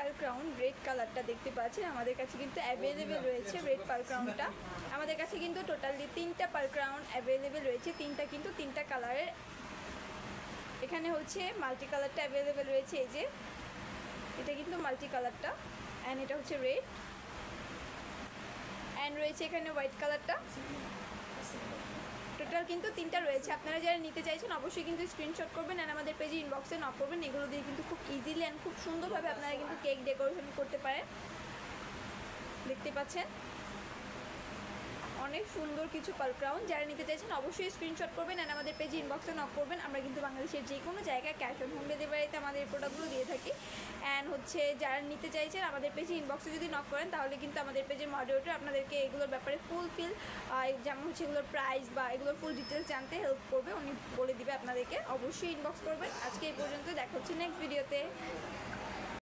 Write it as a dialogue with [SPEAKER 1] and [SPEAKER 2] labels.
[SPEAKER 1] Pearl crown red কালারটা দেখতে পাচ্ছেন আমাদের কাছে কিন্তু অ্যাভেলেবেল রয়েছে। রেড পার্ল ক্রাউনটা আমাদের কাছে কিন্তু টোটালি 3টা পার্ল ক্রাউন অ্যাভেলেবেল রয়েছে, 3টা কিন্তু 3টা কালারের। এখানে হচ্ছে মাল্টি কালারটা অ্যাভেলেবেল রয়েছে, এই যে এটা কিন্তু মাল্টি কালারটা, অ্যান্ড এটা হচ্ছে রেড, অ্যান্ড রয়েছে এখানে হোয়াইট কালারটা। টোটাল কিন্তু 3টা রয়েছে। আপনারা যারা নিতে চাইছেন অবশ্যই কিন্তু স্ক্রিনশট করবেন অ্যান্ড আমাদের পেজে ইনবক্সে নক করবেন। এগুলো দিয়ে কিন্তু খুব ইজিলি অ্যান্ড খুব সুন্দরভাবে আপনারা কিন্তু কেক ডেকোরেশন করতে পারেন। দেখতে পাচ্ছেন অনেক সুন্দর কিছু পার্ল ক্রাউন। যারা নিতে চাইছেন অবশ্যই স্ক্রিনশট করবেন অ্যান্ড আমাদের পেজে ইনবক্সে নক করবেন। আমরা কিন্তু বাংলাদেশের যে কোনো জায়গায় ক্যাশ অন হোম ডেলিভারিতে আমাদের এই প্রোডাক্টগুলো দিয়ে থাকি। অ্যান্ড হচ্ছে যারা নিতে চাইছেন আমাদের পেজে ইনবক্সে যদি নক করেন তাহলে কিন্তু আমাদের পেজের মডারেটর আপনাদেরকে এগুলোর ব্যাপারে ফুলফিল, যেমন হচ্ছে এগুলোর প্রাইস বা এগুলোর ফুল ডিটেলস জানতে হেল্প করবে, উনি বলে দিবে আপনাদেরকে। অবশ্যই ইনবক্স করবেন। আজকে এই পর্যন্ত, দেখা হচ্ছে নেক্সট ভিডিওতে।